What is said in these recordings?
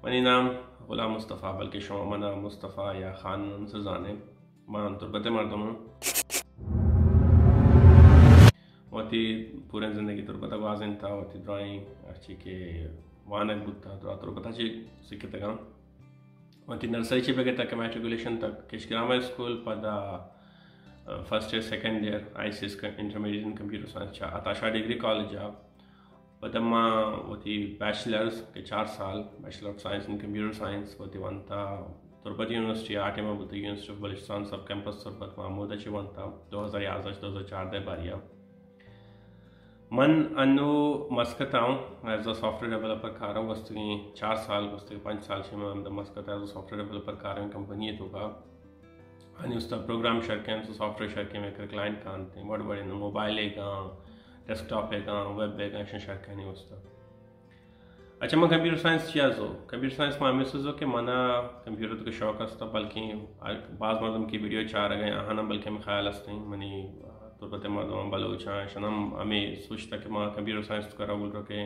money नाम गुलाम मुस्तफ़ा बल्कि show मना मुस्तफ़ा या खान से जाने मान तुरबत मरदम वती पूरे ज़िंदगी तुरबत वाजन था वती ड्राइंग अच्छी के वानक बुता तुरबत अच्छी सीखे तक वती नर्सरी ची बेगे तक मैट्रिकुलेशन तक किश ग्रामर स्कूल पदा first year second year ICS intermediate इन कंप्यूटर साइंस चा अताशा डिग्री कॉलेज जा पदमा वती बैचलर्स के 4 साल bachelor of science in computer science वती वंता तुरबत यूनिवर्सिटी आटेमा बुत यूनिवर्सिटी ऑफ बलूचिस्तान सब कैंपस तुरबत महमूद अच्छी वंता 2011-2004 दे बारिया मन अनु मस्कताऊँ एज अ सॉफ्टवेयर डेवलपर खा रहा हूँ वस्तु 4 साल वस्तु 5 साल से मैं Muscat as a software developer खा रहा हूँ कंपनी तो का अनि उसका प्रोग्राम शर्कें तो सॉफ्टवेयर शर्कें में कर क्लाइंट कानते बड़े बड़े मोबाइल है डेस्कटॉप है वेब है शर्कें नहीं उसका अच्छा मैं कंप्यूटर साइंस चियाजो कंप्यूटर साइंस में हमें सोचो कि मना कंप्यूटर तो शौक हस्ता बल्कि बाज़ मर्दम की वीडियो चार गए आना बल्कि मैं ख्याल हस्ते मनी तुरबत मर्दम बलोचा शनम हमें सोचता कि मैं कंप्यूटर साइंस करा बोल रखे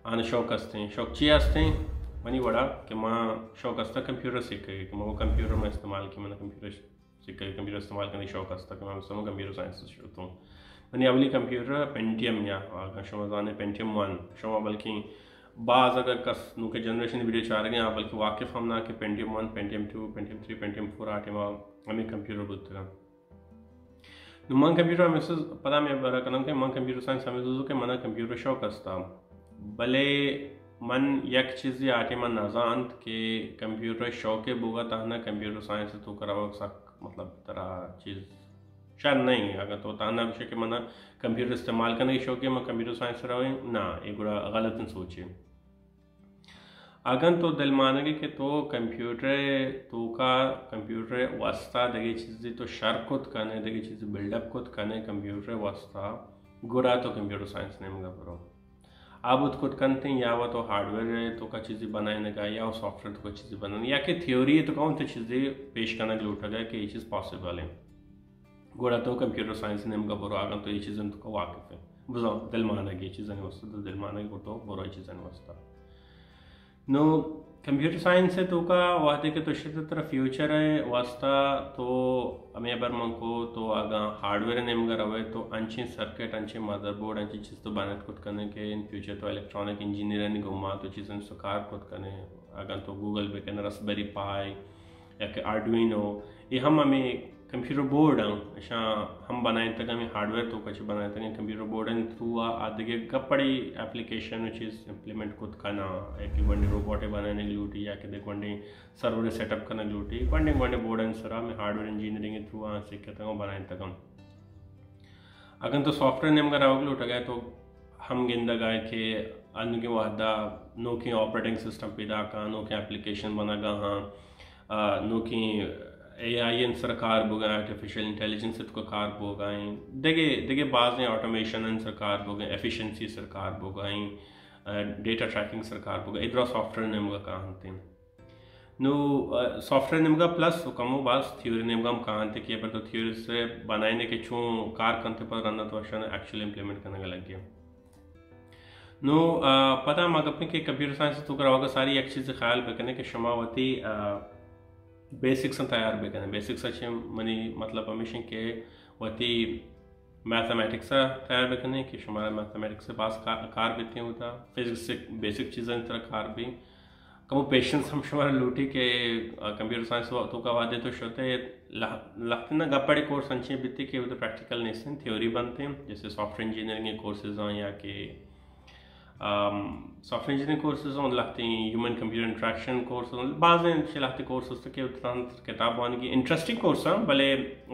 आना शौक हस्ते शौक चिया हस्ते मनी बड़ा कि माँ शौक हस्ता कंप्यूटर सीखे कि मैं वो कंप्यूटर में इस्तेमाल की मैंने कंप्यूटर सीखे कंप्यूटर इस्तेमाल करने शौक हस्ता कि मैं उसमें कंप्यूटर साइंस से शुरू हूँ मैंने अवली कंप्यूटर पेंटियम या शमा जाने पेंटियम 1 शमा बल्कि बाज़ अगर कस नू के जनरेशन वीडियो चाह रहे हैं बल्कि वाकिफ़ हम ना कि पेंटियम 1 पेंटियम 2 पेंटियम 3 पेंटियम 4 आटे हमें कंप्यूटर बुद्ध मन कंप्यूटर हमें पता मैं बरा करना कि मन कंप्यूटर साइंस हमें जो कि मना कंप्यूटर शौक हस्ता भले मन यक चीज़ आटे मन नजान के कंप्यूटर शौक बुगा ताना कंप्यूटर साइंस तो करा सक मतलब तरह चीज़ शायद नहीं अगर तो ताना विषय के मना कंप्यूटर इस्तेमाल करने की शौक है मैं कंप्यूटर साइंस रहा ना एक बड़ा गलत सोचे अगन तो दिल मानेंगे कि तो कंप्यूटर तो का कंप्यूटर वास्ता देगी चीज़ें तो शर्क खुद करने देगी चीज़ें बिल्डअप खुद करने कंप्यूटर वास्ता गुरा तो कंप्यूटर साइंस ने मगर करो आप उत खुद करते हैं या वो तो हार्डवेयर है तो का चीज़ें बनाने का या वो सॉफ्टवेयर तो का चीज़ें बनाने या कि थ्योरी है तो कौन सी चीज़ें पेश करने के लिए उठा गया कि ये चीज़ पॉसिबल है गुरा तो कंप्यूटर साइंस ने मगर बुरा आगन तो ये चीज़ें तो का वाकिफ़ है बुझाओ दिल माना कि चीज़ें वास्ता तो दिल माना कि तो बुरा चीज़ें वास्ता नो कंप्यूटर साइंस है तो का वादे के तो शिद्दत तरफ फ्यूचर है वास्ता तो हमें अबर मंको तो आगा हार्डवेयर ने मगर अवे तो अंचे सर्किट अंचे मदरबोर्ड अंचे चीज़ तो बनात खुद करने के इन फ्यूचर तो इलेक्ट्रॉनिक इंजीनियरिंग घुमा तो चीज़ें सुकार खुद करने अगर तो गूगल पे कहना रसबेरी पाई या कि आर्डुइनो ये हम हमें कंप्यूटर बोर्ड अच्छा हम बनाए तक हमें हार्डवेयर तो कुछ बनाए तक कंप्यूटर बोर्ड थ्रू आदि गपड़ी एप्लीकेशन चीज़ इम्प्लीमेंट खुद करना एक वंडे रोबोट बनाने की लूटी या कि वंडे सर्वर सेटअप करने की लूटी वंडे वंडे बोर्ड सरा में हार्डवेयर इंजीनियरिंग के थ्रू सीखे तक बनाए तक अगर तो सॉफ्टवेयर ने मगर आओगे लूटा गया तो हम गेंदा गाय के अन्य के वादा नो की ऑपरेटिंग सिस्टम पैदा का नो की एप्लीकेशन बना गा हाँ नो की AI सरकार बोगा आर्टिफिशियल इंटेलिजेंस को कार बोगाई देगे देगे बाज़ ने ऑटोमेशन सरकार बोगा एफिशिएंसी सरकार बोगाई डेटा ट्रैकिंग सरकार बोगा इधर सॉफ्टवेयर ने मुगा कहांते नो सॉफ्टवेयर ने मुगा प्लस कमो बास थ्योरी ने मुगा कहांते कि पर तो थ्योरी से बनाने के छू कार कंते पर रन तो अशन एक्चुअली इंप्लीमेंट करने लग गया नो पता मगर कि कंप्यूटर साइंस तो कराओगे सारी एक चीज़ ख्याल बेकने के शमावती बेसिक्स तैयार भी करना बेसिक्स अच्छे मनी मतलब हमेशा के वती मैथमेटिक्स तैयार भी करने कि हमारा मैथमेटिक्स से पास कार भी होता फिजिक्स से बेसिक चीज़ें तरह कार भी कम पेशेंस हम हमारा लूटी के कंप्यूटर साइंस तो का वादे तो शोते लगते ना गप्पड़े कोर्स अच्छे बीते कि वो तो प्रैक्टिकल नहीं थ्योरी बनते हैं जैसे सॉफ्टवेयर इंजीनियरिंग के कोर्सेज हों या कि सॉफ्टवेयर इंजीनियरिंग कोर्सेज हों लगते हैं ह्यूमन कंप्यूटर इंट्रैक्शन कोर्स बाज़ अच्छे लगते कोर्स के किताब आने की इंटरेस्टिंग कोर्स हैं भले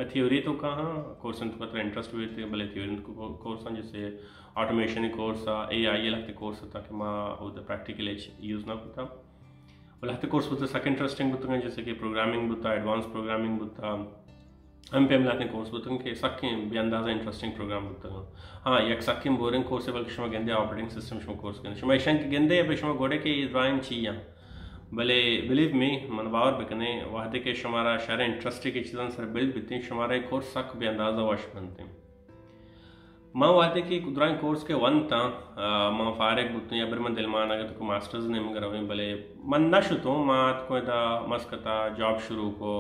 थ्योरी तो कहाँ कोर्स तो इंटरेस्ट हुए थे भले थ्योरी कोर्स हैं जैसे ऑटोमेशन कोर्स AI लगते कोर्स ताकि माँ उधर प्रैक्टिकल यूज़ ना होता और लगते कोर्स होते सक इंटरेस्टिंग होते हैं जैसे कि प्रोग्रामिंग होता एडवांस प्रोग्रामिंग होता हम पे मिलाते कोर्स होते हैं कि सकें बेअंदाज़ा इंटरेस्टिंग प्रोग्राम होता है हाँ एक सकें बोरिंग कोर्स है बल्कि शमा गेंदे ऑपरेटिंग सिस्टम शमा कोर्स करने शमा ऐसा कि गेंदे या शमा गोड़े के ड्राइंग चाहिए भले बिलीव मी मन बावर बिकने वादे के शमारा शहर इंटरेस्ट की चीज़ें सर बिल्ड बितने शमारा कोर्स सक बेअंदाज़ा वश बनते हैं मां वादे की दुरान कोर्स के वन था मां फारिग बुत या बर मन दिलमान अगर तो मास्टर्स ने मगर रवे भले मन न शुतो मां को दा मस्कता जॉब शुरू को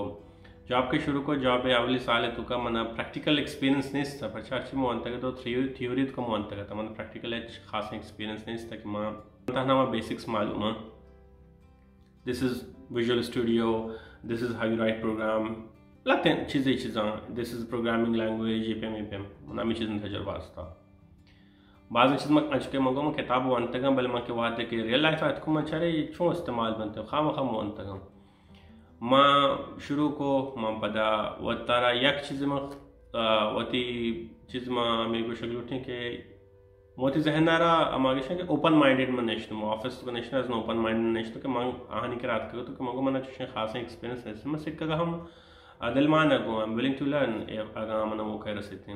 जॉब के शुरू को जॉब है अवली साल है तो का मन प्रैक्टिकल एक्सपीरियंस नहीं था पर चाची मो अंत तो थ्योरी को मो अंत था मन प्रैक्टिकल खास एक्सपीरियंस नहीं था कि मां ता बेसिक्स मालूम है this is visual studio this is how you write program लगते हैं चीज़ें this is programming language EPM नामी चीज़ें तजर्बात था बाज़ चीज़ में अच्छे मगो में किताब वंतगम बल में के वादे के रियल लाइफ आत को मचारे चो इस्तेमाल बनते खाम वंतगम माँ शुरू को माँ पदा व तारा यक चीज़ में वती चीज़ में मेरे को शक्ल उठी के मोती जहनारा अमागे शे ओपन माइंडेड में नेशन में ऑफिस को nation as open minded nation के मांग आहानी के रात को तो के मगो मना चीज़ें खास एक्सपीरियंस है में सिक्का हम दिलमान अगो I am willing to learn अगा मन वो कह रहे थे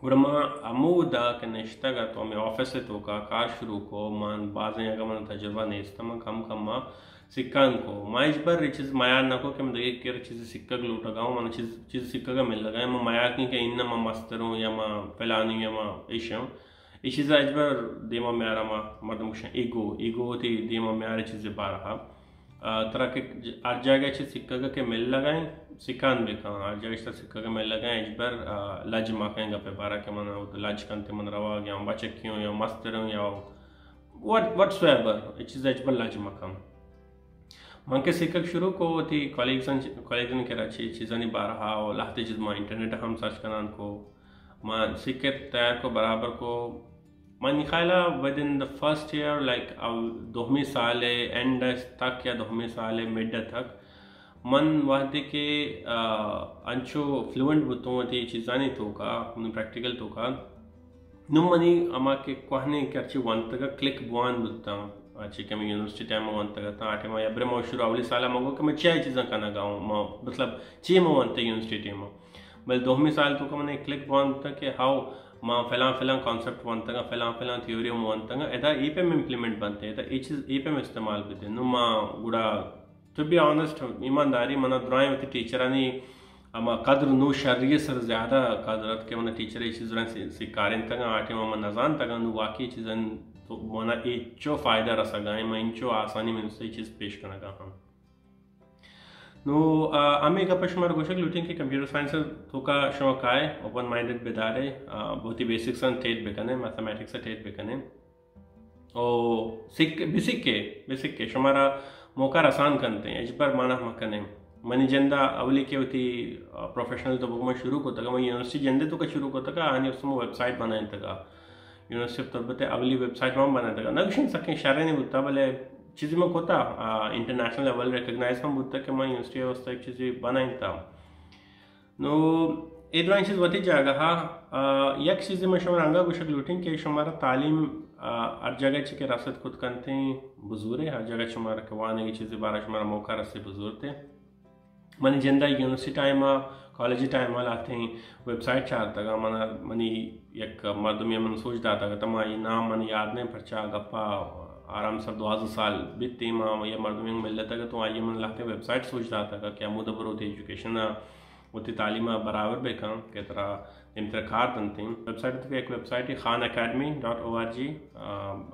गुरमा अमूदा के नेश्ता तो हमें ऑफिस से तो का कार शुरू को मान बाजें अगर मन तजुर्बा नहीं इस्तेमाल कम माँ सिक्का को माँ इस बार चीज़ मायार ना को कि मैं देख कर चीज़ सिक्का लूट लगाऊँ मन चीज़ सिक्का का मिल लगा मैं मायार की के इन माँ मस्तरों या माँ फैलानी या माँ ईशम इस चीज़ इस बार देमा म्यारा माँ मतलब ईगो थी देमा म्यारे चीज़ें बारहा तरह के हर जगह चीज सिक्का के मिल लगाएं सिक्कान भी कहाँ हर जगह सिक्का के मिल लगाएं इस बार लज माकेंगे पे बारह के मन तो लज कंते मन रवा या बच्चे क्यों या मस्त रहो या व्हाटसोएवर चीज़ इस बार लज मकाम मन के सिक्का शुरू को थी कॉलेजन के रची चीज़ें नहीं बारहा और लाते चीज़ माँ इंटरनेट हम सर्च करना को माँ सिक्के तैयार को बराबर को मन ख्याला within the first year like दोहमी साल एंड तक या दोहमी साल मिड तक मन वादे के अंचो फ्लुएंट बुतों थी चीज़ा नहीं तो का प्रैक्टिकल तो का नुम मनी अमा के कहने के अच्छी वंत का क्लिक बुआन बुता अच्छी के मैं यूनिवर्सिटी टाइम में वंत करता आटे में या ब्रे में शुरू अवली साल मगो कि मैं चाय चीज़ें करना गाऊँ मतलब ची में वंत यूनिवर्सिटी में बल दोहमी साल तो का मैंने क्लिक बुआन बुता कि हाउ माँ फैला कॉन्सेप्ट बनता फैला थ्योरी बनता एदा EPM इम्प्लीमेंट बनते हैं ये चीज़ EPM इस्तेमाल भी नु माँ गुड़ा टू बी ऑनेस्ट ईमानदारी मना दुराएं होती टीचरानी अमा कद्र नु शर्रिय सर ज़्यादा कदरत के मना टीचर ये चीज़ सिकारें तंगा आटे माँ नजान तंगा नु वाकई चीज़न तो मना इच्चो फ़ायदा रसा गाएं मैं इंचो आसानी में उससे चीज़ पेश करना का हम नो आम्ही एका पश्चिमार गोष्ट लुटी की कंप्यूटर साइंस थोका शौक आए ओपन माइंडेड बेदारे बहुत ही basics TET bakanae mathematics TET bakanae और बेसिक के हमारा मौका आसान करते हैं इस बार माना मकने मनी जंदा अवली के होती प्रोफेशनल तो बुक में शुरू को तक मैं यूनिवर्सिटी जंदे तो का शुरू को तक आने उसमें वेबसाइट बनाए तक यूनिवर्सिटी तरबते अवली वेबसाइट में बनाए तक नक्शन सकें शारे नहीं बुता भले चीज़ में होता इंटरनेशनल लेवल रिकग्नाइज हम बुद्ध के मैं यूनिवर्सिटी व्यवस्था एक चीज़ बनाई था नो ये दो चीज़ होती जाएगा हाँ एक चीज़ में शुमार अंगा कुछ लूटिंग के शुमारा तालीम हर जगह के रसद खुद करते बुजुर्ग है हर जगह शुमार के वाने की चीज़ें बारह शुमारा मौका रस्ते बुजुर्ग थे मनी जिंदा यूनिवर्सिटी टाइम कॉलेज टाइम लाते हैं वेबसाइट चाहता था मना मनी एक मर्दमी मन सोचता था तमाही नाम मन याद नहीं परचा गप्पा आराम से 2000 साल बीतती माँ ये मर्दमी मिल जाता है तो आइए मन लाते वेबसाइट सोच रहा था क्या मुदबर होती एजुकेशन होती तालीम बराबर बेका के तरह इम्तकार बनती वेबसाइट तो एक वेबसाइट है khanacademy.org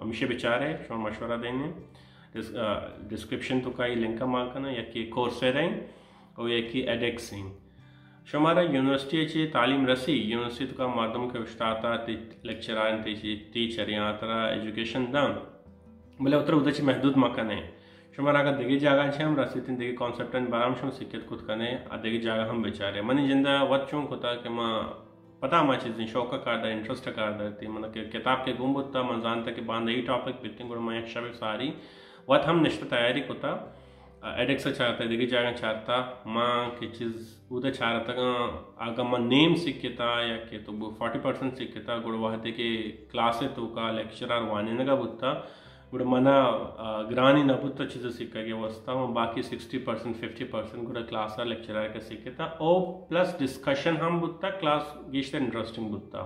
हमेशा बेचारे शोर मशवरा देने डिस्क्रिप्शन तो का ही लिंक माँ करना या कि कोर्स रहें और या कि एडेक्स हमारा यूनिवर्सिटी तालीम रसी यूनिवर्सिटी का मर्दम के उस्ताता लेक्चरार टीचर यहाँ तरह एजुकेशन दाम बोले उतर उदची महदूद मकान है शुमारा अगर देगी जगह छे हम रसी तीन देगी कॉन्सेप्ट बाराम शुम सिक्कत खुद कने आ देगी जगह हम बेचारे मनी जिंदा वत चूंक होता कि माँ पता माँ चीज़ें शौक का इंटरेस्ट का थी मन के किताब के गुम होता मैं जानता कि बांध यही टॉपिक बितने गुड़ मैं एक शब्द सारी वत हम निश्चित तैयारी होता एडेक्स चाहता देगी जगह चाहता माँ की चीज़ उधर चाहता अगर मैं नेम सीखता या कि तो 40% सीखता गुड़ वहते के क्लासे तो का लेक्चरर वाने नगा बुत्ता गुड़ मना ग्रानी नबुत्ता चीज़ें सीखा गया वस्ता मैं बाकी 60% 50% गुड़ा क्लास लेक्चरर के सीखता और प्लस डिस्कशन हम बुत्ता क्लास गीश्त इंटरेस्टिंग बुत्ता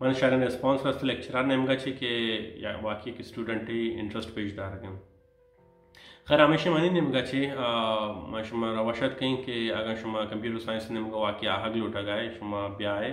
मन शायद रिस्पॉन्स रस्ते लेक्चरर नेमगा ची के या बाकी के स्टूडेंट ही इंटरेस्ट पेजदार हैं खैर हमेशा मानी नेमगा ची मैं शुमा रवाशत कहीं कि अगर शुमा कंप्यूटर साइंस नेमगा वाकई आहग लूटा गए शुमा ब्याए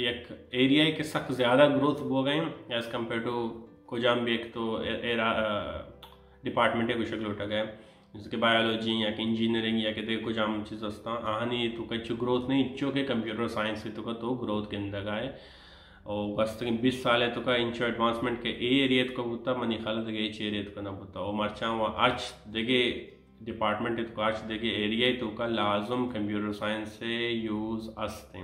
एक एरिया के सख्त ज़्यादा ग्रोथ हो गए एज कम्पेयर टू कुजाम भी एक तो डिपार्टमेंट एक शक्ल उठा गए जैसे कि बायोलॉजी या कि इंजीनियरिंग या कि कुजाम चीज़ असता आहानी तो कच्चू ग्रोथ नहीं इच्छो के कंप्यूटर साइंस तो का तो ग्रोथ के अंदर गए और बस 20 साल है तो का इंचो एडवांसमेंट के ए एरिया को होता मनी खाल दगे एरिया को ना होता और मरचा वो अर्च देगे डिपार्टमेंट तो अर्च देगे एरिया तो का लाजम कंप्यूटर साइंस से यूज़ असते